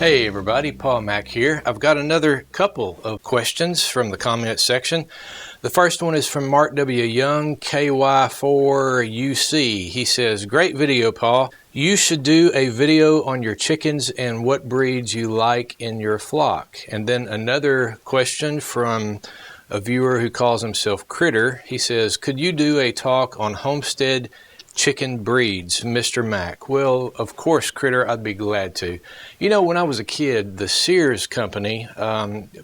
Hey everybody, Paul Mack here. I've got another couple of questions from the comment section. The first one is from Mark W. Young, KY4UC. He says, great video, Paul. You should do a video on your chickens and what breeds you like in your flock. And then another question from a viewer who calls himself Critter. He says, could you do a talk on homestead chicken breeds, Mr. Mack? Well, of course, Critter, I'd be glad to. You know, when I was a kid, the Sears company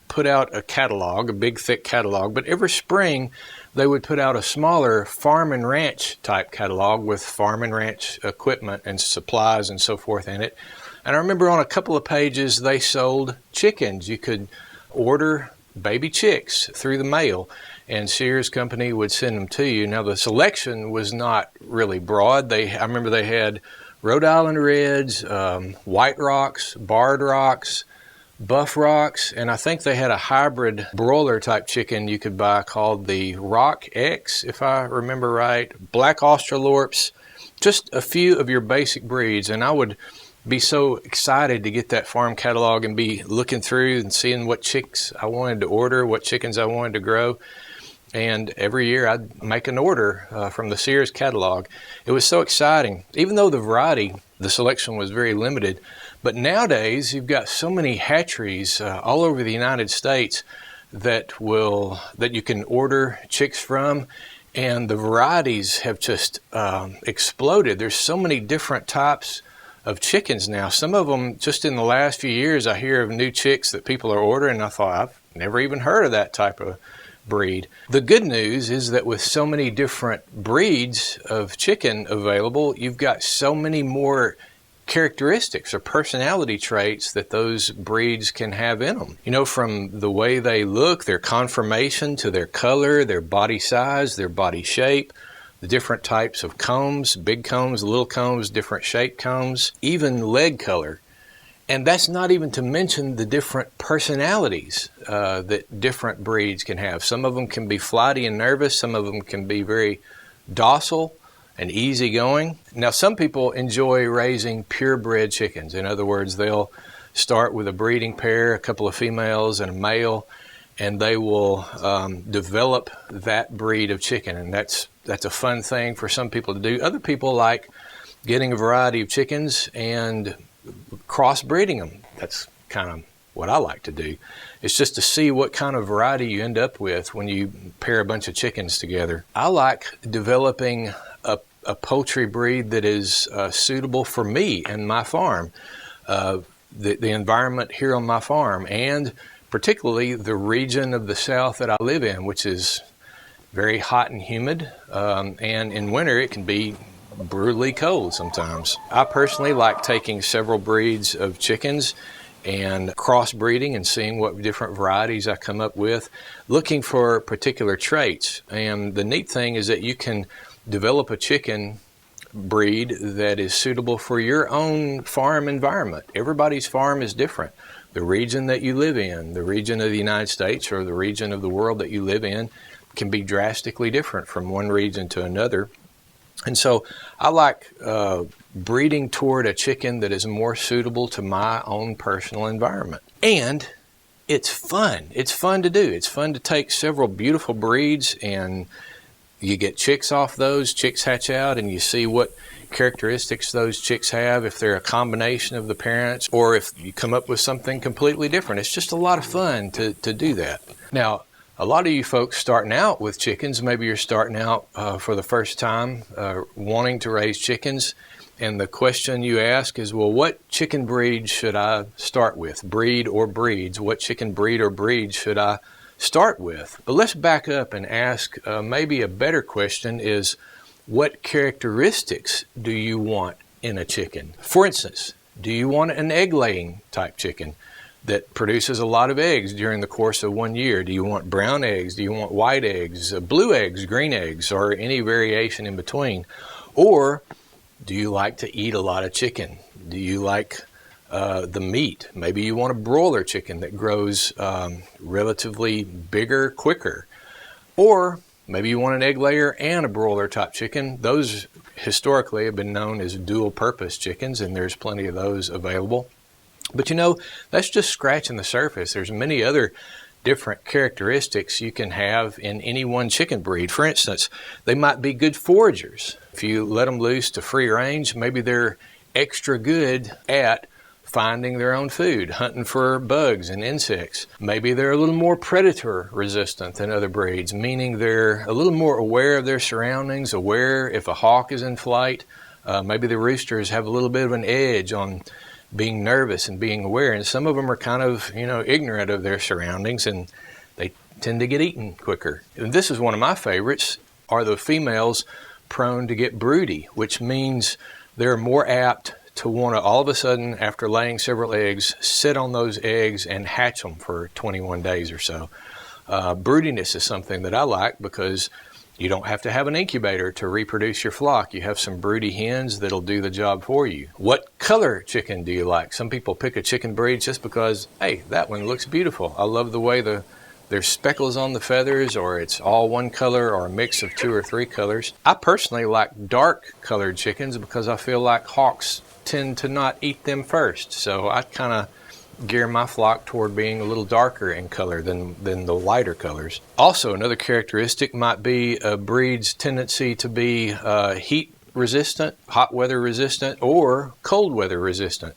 put out a catalog, a big, thick catalog, but every spring they would put out a smaller farm and ranch type catalog with farm and ranch equipment and supplies and so forth in it. And I remember on a couple of pages they sold chickens. You could order baby chicks through the mail, and Sears Company would send them to you. Now, the selection was not really broad. I remember they had Rhode Island Reds, White Rocks, Barred Rocks, Buff Rocks, and I think they had a hybrid broiler type chicken you could buy called the Rock X, if I remember right, Black Australorps, just a few of your basic breeds. And I would be so excited to get that farm catalog and be looking through and seeing what chicks I wanted to order, what chickens I wanted to grow. And every year I'd make an order from the Sears catalog. It was so exciting, even though the selection was very limited. But nowadays you've got so many hatcheries all over the United States that you can order chicks from, and the varieties have just exploded. There's so many different types of chickens now. Some of them, just in the last few years, I hear of new chicks that people are ordering, and I thought, I've never even heard of that type of breed. The good news is that with so many different breeds of chicken available, you've got so many more characteristics or personality traits that those breeds can have in them. You know, from the way they look, their conformation, to their color, their body size, their body shape, the different types of combs, big combs, little combs, different shaped combs, even leg color. And that's not even to mention the different personalities that different breeds can have. Some of them can be flighty and nervous. Some of them can be very docile and easygoing. Now, some people enjoy raising purebred chickens. In other words, they'll start with a breeding pair, a couple of females and a male, and they will develop that breed of chicken. And that's a fun thing for some people to do. Other people like getting a variety of chickens and crossbreeding them. That's kind of what I like to do. It's just to see what kind of variety you end up with when you pair a bunch of chickens together. I like developing a poultry breed that is suitable for me and my farm, the environment here on my farm, and particularly the region of the South that I live in, which is very hot and humid, and in winter it can be brutally cold sometimes. I personally like taking several breeds of chickens and crossbreeding and seeing what different varieties I come up with, looking for particular traits. And the neat thing is that you can develop a chicken breed that is suitable for your own farm environment. Everybody's farm is different. The region that you live in, the region of the United States or the region of the world that you live in can be drastically different from one region to another. And so I like breeding toward a chicken that is more suitable to my own personal environment. And it's fun. It's fun to do. It's fun to take several beautiful breeds and you get chicks off those. Chicks hatch out and you see what characteristics those chicks have, if they're a combination of the parents or if you come up with something completely different. It's just a lot of fun to do that. Now, a lot of you folks starting out with chickens, maybe you're starting out for the first time wanting to raise chickens, and the question you ask is, well, what chicken breed should I start with? Breed or breeds? What chicken breed or breed should I start with? But let's back up and ask maybe a better question is, what characteristics do you want in a chicken? For instance, do you want an egg-laying type chicken that produces a lot of eggs during the course of 1 year? Do you want brown eggs? Do you want white eggs, blue eggs, green eggs, or any variation in between? Or do you like to eat a lot of chicken? Do you like the meat? Maybe you want a broiler chicken that grows relatively bigger, quicker. Or maybe you want an egg layer and a broiler type chicken. Those historically have been known as dual purpose chickens, and there's plenty of those available. But you know, that's just scratching the surface. There's many other different characteristics you can have in any one chicken breed. For instance, they might be good foragers. If you let them loose to free range, maybe they're extra good at finding their own food, hunting for bugs and insects. Maybe they're a little more predator resistant than other breeds, meaning they're a little more aware of their surroundings, aware if a hawk is in flight. Maybe the roosters have a little bit of an edge on being nervous and being aware, and some of them are kind of, ignorant of their surroundings, and they tend to get eaten quicker. And this is one of my favorites, are the females prone to get broody, which means they're more apt to want to all of a sudden, after laying several eggs, sit on those eggs and hatch them for 21 days or so. Broodiness is something that I like because you don't have to have an incubator to reproduce your flock. You have some broody hens that'll do the job for you. What color chicken do you like? Some people pick a chicken breed just because, hey, that one looks beautiful. I love the way there's speckles on the feathers, or it's all one color or a mix of 2 or 3 colors. I personally like dark colored chickens because I feel like hawks tend to not eat them first. So I kind of gear my flock toward being a little darker in color than the lighter colors. Also, another characteristic might be a breed's tendency to be heat resistant, hot weather resistant, or cold weather resistant.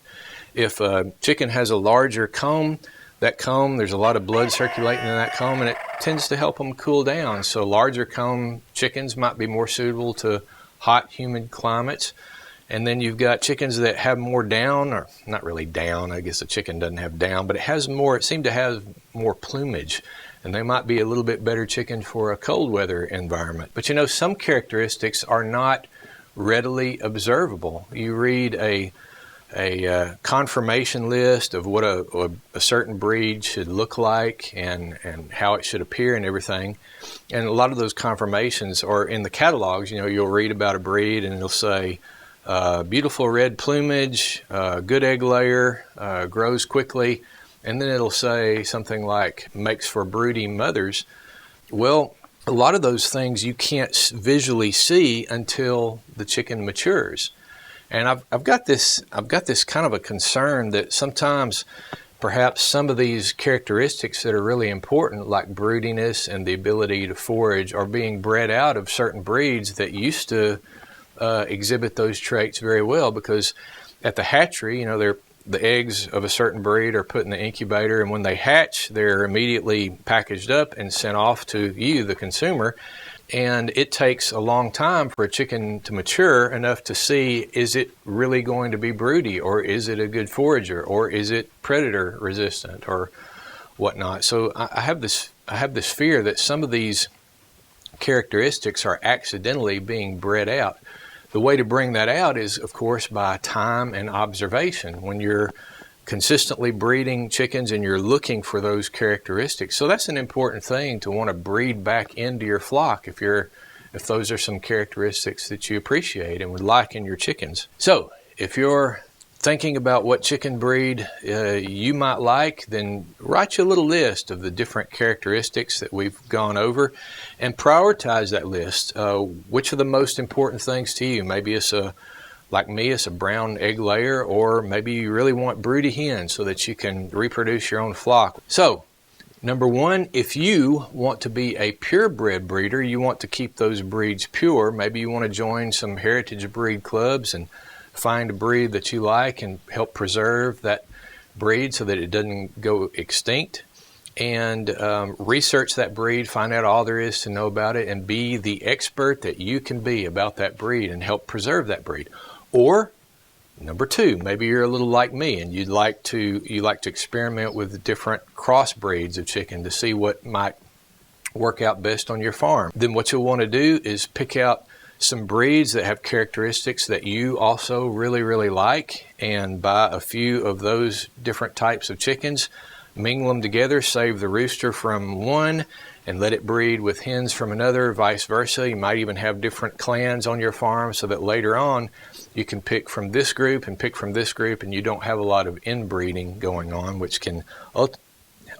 If a chicken has a larger comb, there's a lot of blood circulating in that comb, and it tends to help them cool down. So larger comb chickens might be more suitable to hot, humid climates. And then you've got chickens that have more down, or not really down, I guess a chicken doesn't have down, but it seemed to have more plumage. And they might be a little bit better chicken for a cold weather environment. But some characteristics are not readily observable. You read a confirmation list of what a certain breed should look like and how it should appear and everything. And a lot of those confirmations are in the catalogs. You'll read about a breed and it'll say, beautiful red plumage, good egg layer, grows quickly, and then it'll say something like makes for broody mothers. Well, a lot of those things you can't visually see until the chicken matures. And I've got this kind of a concern that sometimes perhaps some of these characteristics that are really important, like broodiness and the ability to forage, are being bred out of certain breeds that used to exhibit those traits very well, because at the hatchery, the eggs of a certain breed are put in the incubator, and when they hatch, they're immediately packaged up and sent off to you, the consumer. And it takes a long time for a chicken to mature enough to see, is it really going to be broody, or is it a good forager, or is it predator resistant, or whatnot. So I have this fear that some of these characteristics are accidentally being bred out. The way to bring that out is, of course, by time and observation. When you're consistently breeding chickens and you're looking for those characteristics. So that's an important thing to want to breed back into your flock if those are some characteristics that you appreciate and would like in your chickens. So if you're thinking about what chicken breed you might like, then write you a little list of the different characteristics that we've gone over and prioritize that list. Which are the most important things to you? Maybe like me, it's a brown egg layer, or maybe you really want broody hens so that you can reproduce your own flock. So, number one, if you want to be a purebred breeder, you want to keep those breeds pure. Maybe you want to join some heritage breed clubs and find a breed that you like and help preserve that breed so that it doesn't go extinct. And research that breed, find out all there is to know about it, and be the expert that you can be about that breed and help preserve that breed. Or number two, maybe you're a little like me and you like to experiment with different cross breeds of chicken to see what might work out best on your farm. Then what you'll want to do is pick out some breeds that have characteristics that you also really, really like, and buy a few of those different types of chickens, mingle them together, save the rooster from one, and let it breed with hens from another, vice versa. You might even have different clans on your farm so that later on you can pick from this group and pick from this group, and you don't have a lot of inbreeding going on, which can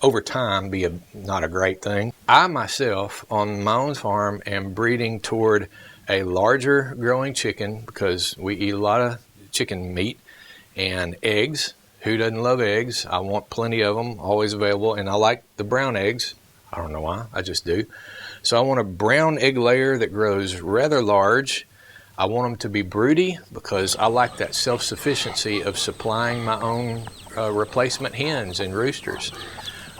over time be not a great thing. I myself on my own farm am breeding toward a larger growing chicken because we eat a lot of chicken meat and eggs, Who doesn't love eggs? I want plenty of them, always available, and I like the brown eggs. I don't know why, I just do. So I want a brown egg layer that grows rather large. I want them to be broody because I like that self-sufficiency of supplying my own replacement hens and roosters.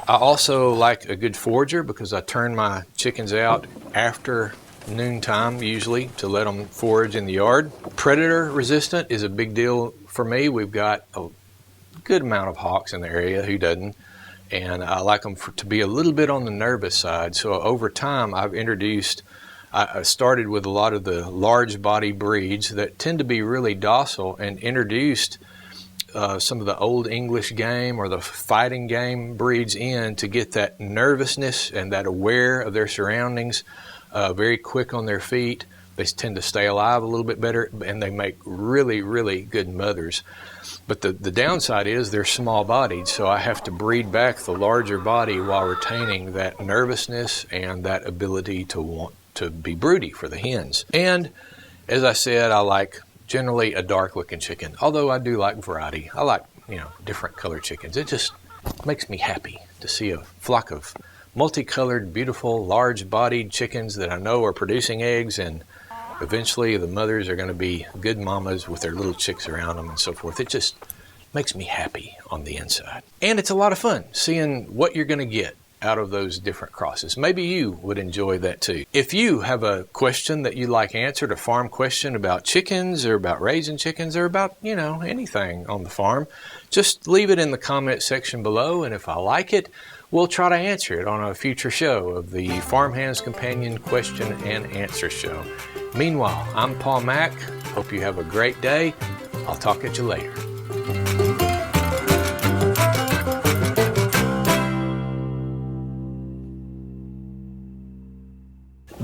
I also like a good forager because I turn my chickens out after noontime usually to let them forage in the yard. Predator resistant is a big deal for me. We've got a good amount of hawks in the area, who doesn't? And I like them to be a little bit on the nervous side. So over time I started with a lot of the large body breeds that tend to be really docile, and introduced some of the old English game or the fighting game breeds in to get that nervousness and that aware of their surroundings, very quick on their feet. They tend to stay alive a little bit better, and they make really, really good mothers. But the downside is they're small bodied, so I have to breed back the larger body while retaining that nervousness and that ability to want to be broody for the hens. And as I said, I like generally a dark looking chicken, although I do like variety. I like, different color chickens. It just makes me happy to see a flock of multicolored, beautiful, large bodied chickens that I know are producing eggs, and eventually the mothers are going to be good mamas with their little chicks around them and so forth. It just makes me happy on the inside. And it's a lot of fun seeing what you're going to get out of those different crosses. Maybe you would enjoy that too. If you have a question that you'd like answered, a farm question about chickens or about raising chickens or about, anything on the farm, just leave it in the comment section below, and if I like it, we'll try to answer it on a future show of the Farm Hands Companion Question and Answer Show. Meanwhile, I'm Paul Mack. Hope you have a great day. I'll talk at you later.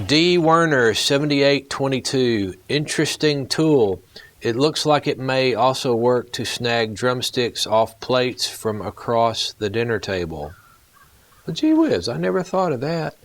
D. Werner 7822. Interesting tool. It looks like it may also work to snag drumsticks off plates from across the dinner table. Well, gee whiz, I never thought of that.